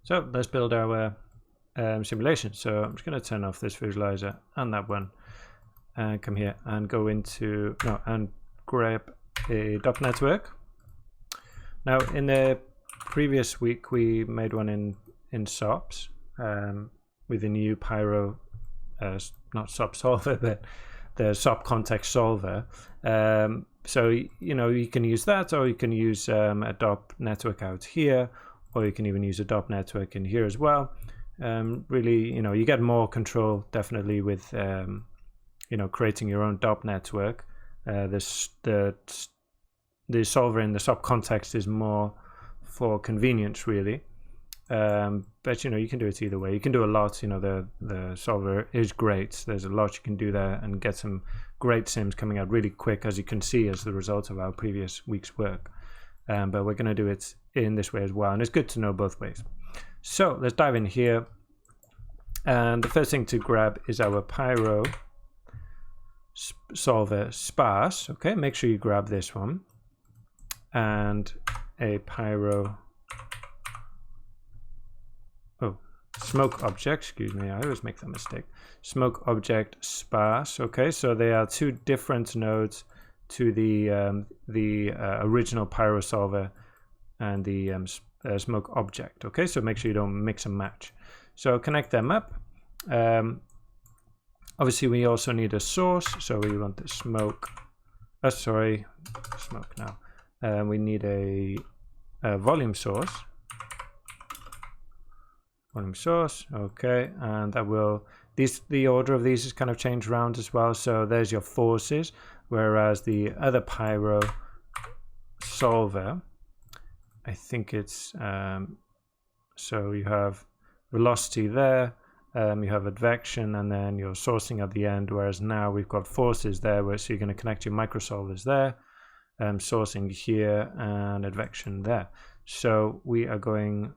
So let's build our simulation. So I'm just going to turn off this visualizer and that one, and come here and go into and grab a dot network. Now in the previous week we made one in SOPs with the new Pyro, not SOP solver, but the SOP context solver. So you can use that, or you can use a DOP network out here, or you can even use a DOP network in here as well. Really, you get more control definitely with creating your own DOP network. The solver in the SOP context is more for convenience, really. But you can do it either way. You can do a lot. The solver is great. There's a lot you can do there and get some great sims coming out really quick, as you can see as the result of our previous week's work. But we're going to do it in this way as well, and it's good to know both ways. So let's dive in here, and the first thing to grab is our Pyro solver sparse. Okay, make sure you grab this one, and a Pyro smoke object, excuse me, I always make that mistake. Smoke object sparse. Okay, so they are two different nodes to the original Pyro solver and the smoke object. Okay, so make sure you don't mix and match. So connect them up. Obviously we also need a source, so we want the smoke. Smoke now. We need a volume source. Okay, and that will, the order of these is kind of changed around as well. So there's your forces, whereas the other Pyro solver, I think it's so you have velocity there, you have advection, and then your sourcing at the end, whereas now we've got forces there, so you're going to connect your microsolvers there, sourcing here, and advection there. So we are going,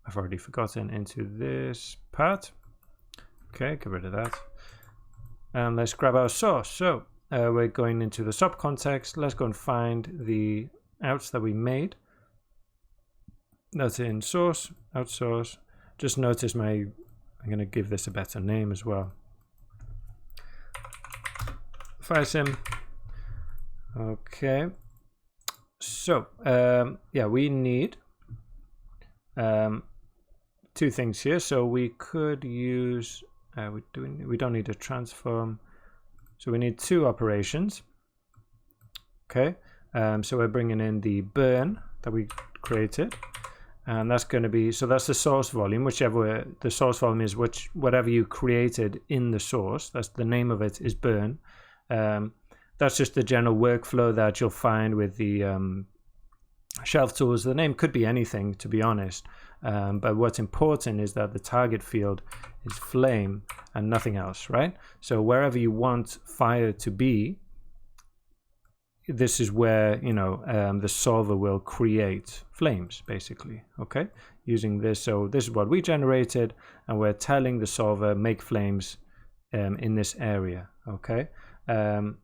I've already forgotten, into this part. Okay, get rid of that. And let's grab our source. So we're going into the SOP context. Let's go and find the outs that we made. That's in source, out source. Just notice I'm going to give this a better name as well. FireSim. Okay. So yeah, we need two things here. So we could use we don't need a transform, so we need two operations. Okay, so we're bringing in the burn that we created, and that's going to be, so that's the source volume, whichever the source volume is, whatever you created in the source, that's the name of it, is burn. That's just the general workflow that you'll find with the shelf tools. The name could be anything, to be honest, but what's important is that the target field is flame and nothing else, right? So wherever you want fire to be, this is where the solver will create flames, basically. Okay, using this. So this is what we generated, and we're telling the solver make flames in this area. Okay, and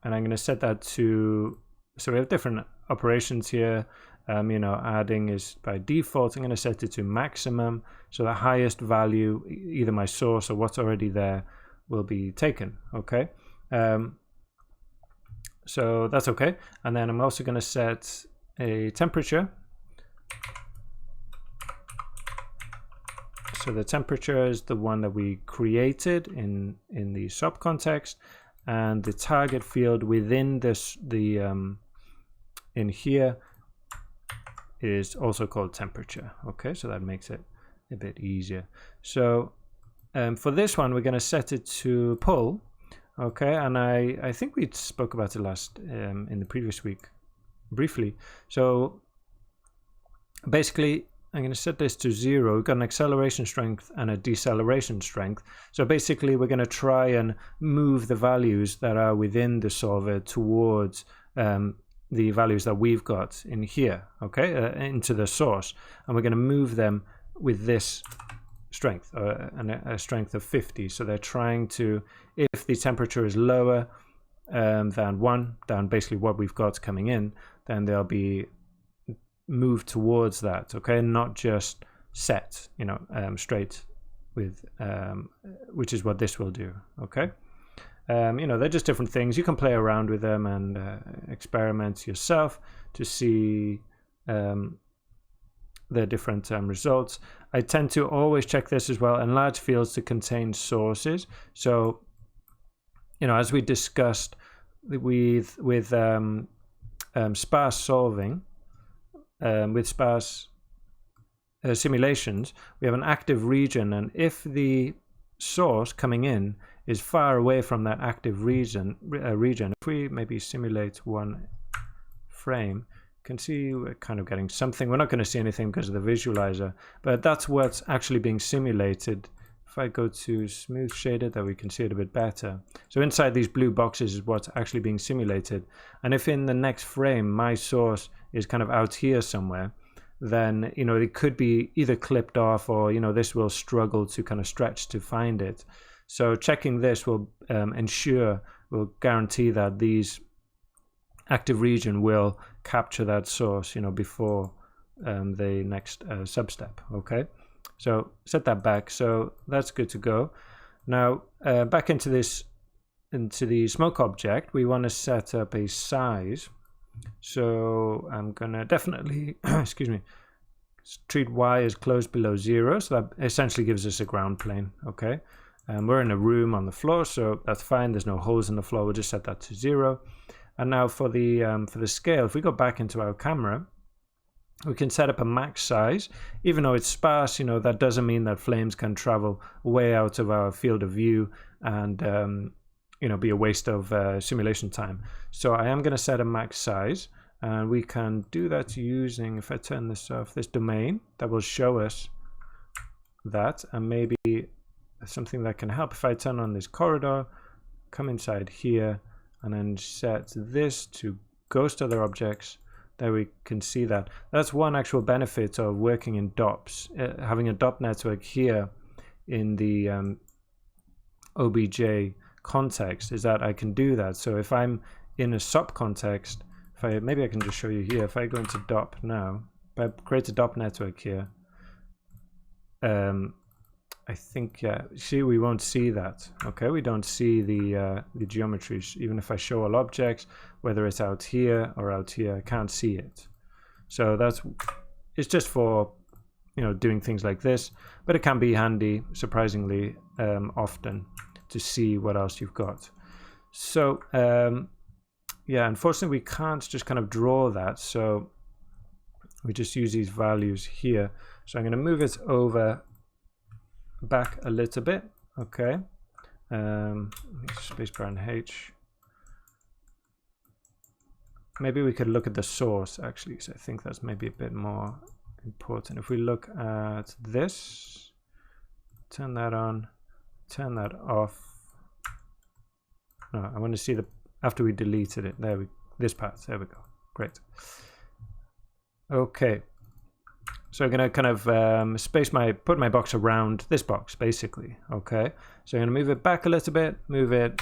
I'm going to set that to, so we have different operations here. Adding is by default. I'm going to set it to maximum, so the highest value, either my source or what's already there, will be taken. Okay, so that's okay. And then I'm also going to set a temperature. So the temperature is the one that we created in the SOP context, and the target field within this, in here, is also called temperature. Okay, so that makes it a bit easier. So for this one, we're going to set it to pull. Okay, and I think we spoke about it last in the previous week briefly. So basically, I'm going to set this to 0. We've got an acceleration strength and a deceleration strength. So basically, we're going to try and move the values that are within the solver towards the values that we've got in here, okay, into the source, and we're going to move them with this strength, and a strength of 50. So they're trying to, if the temperature is lower than 1, than basically what we've got coming in, then they'll be moved towards that, okay, not just set, you know, straight with, which is what this will do. Okay. You know, they're just different things. You can play around with them and experiment yourself to see the different results. I tend to always check this as well, enlarge fields to contain sources. So, you know, as we discussed with sparse solving, with sparse simulations, we have an active region, and if the source coming in is far away from that active region, if we maybe simulate one frame, you can see we're kind of getting something. We're not going to see anything because of the visualizer, but that's what's actually being simulated. If I go to smooth shaded, that we can see it a bit better. So inside these blue boxes is what's actually being simulated. And if in the next frame my source is kind of out here somewhere, then, you know, it could be either clipped off, or, you know, this will struggle to kind of stretch to find it. So checking this will will guarantee that these active region will capture that source, you know, before the next substep. Okay, so set that back. So that's good to go. Now back into the smoke object, we want to set up a size. So I'm gonna definitely excuse me, treat y as close below 0. So that essentially gives us a ground plane. Okay. We're in a room on the floor, so that's fine. There's no holes in the floor. We'll just set that to 0. And now for the scale, if we go back into our camera, we can set up a max size. Even though it's sparse, you know, that doesn't mean that flames can travel way out of our field of view and you know, be a waste of simulation time. So I am going to set a max size, and we can do that using, if I turn this off, this domain that will show us that, and maybe something that can help. If I turn on this corridor, come inside here, and then set this to ghost other objects, there we can see that. That's one actual benefit of working in DOPs. Having a DOP network here in the OBJ context is that I can do that. So if I'm in a SOP context, maybe I can just show you here. If I go into DOP now, if I create a DOP network here, I think, yeah, see, we won't see that. Okay, we don't see the geometries. Even if I show all objects, whether it's out here or out here, I can't see it. So it's just for, you know, doing things like this, but it can be handy, surprisingly, often to see what else you've got. So yeah, unfortunately we can't just kind of draw that, so we just use these values here. So I'm going to move it over back a little bit. Okay, spacebar and H. Maybe we could look at the source actually, so I think that's maybe a bit more important. If we look at this, turn that on, turn that off. No, I want to see after we deleted it. This part, there we go. Great. Okay, so I'm gonna kind of put my box around this box basically. Okay, so I'm gonna move it back a little bit, move it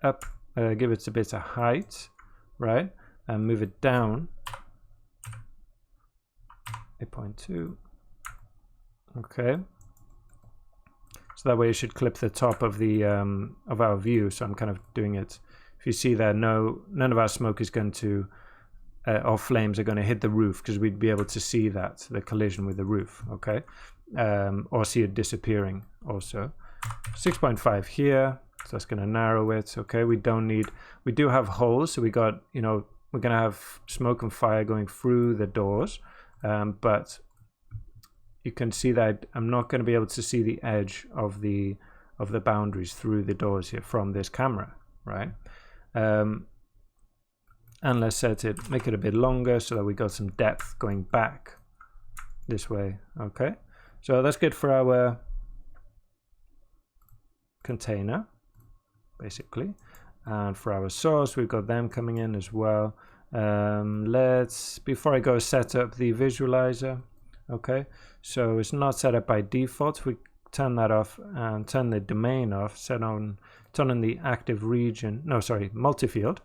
up, give it a bit of height, right, and move it down 8.2. Okay, so that way it should clip the top of the of our view. So I'm kind of doing it. If you see there, none of our smoke is going to or flames are going to hit the roof, because we'd be able to see that, the collision with the roof. Okay, or see it disappearing also. 6.5 here, so that's going to narrow it. Okay, we do have holes, so we got, you know, we're going to have smoke and fire going through the doors, but you can see that I'm not going to be able to see the edge of the boundaries through the doors here from this camera, right? And let's make it a bit longer so that we got some depth going back this way. Okay, so that's good for our container basically, and for our source we've got them coming in as well. Before I go set up the visualizer. Okay, so it's not set up by default. We turn that off and turn the domain off, turn on the active region, multi-field.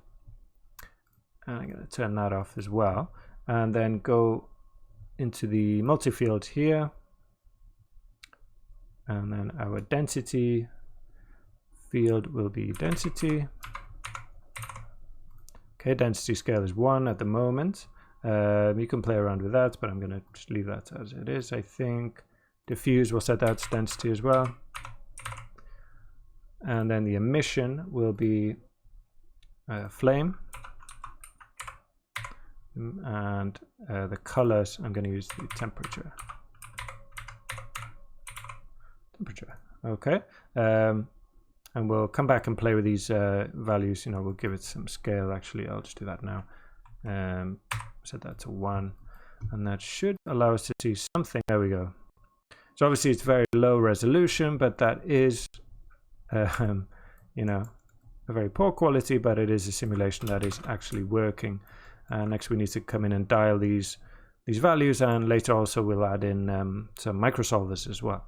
And I'm going to turn that off as well, and then go into the multi-field here, and then our density field will be density. Okay, density scale is 1 at the moment. You can play around with that, but I'm going to just leave that as it is. I think diffuse will set that to density as well. And then the emission will be flame. And the colors, I'm going to use the temperature. Okay. And we'll come back and play with these values. You know, we'll give it some scale. Actually, I'll just do that now. Set that to 1, and that should allow us to see something. There we go. So obviously it's very low resolution, but that is, you know, a very poor quality, but it is a simulation that is actually working. Next we need to come in and dial these values, and later also we'll add in some microsolvers as well.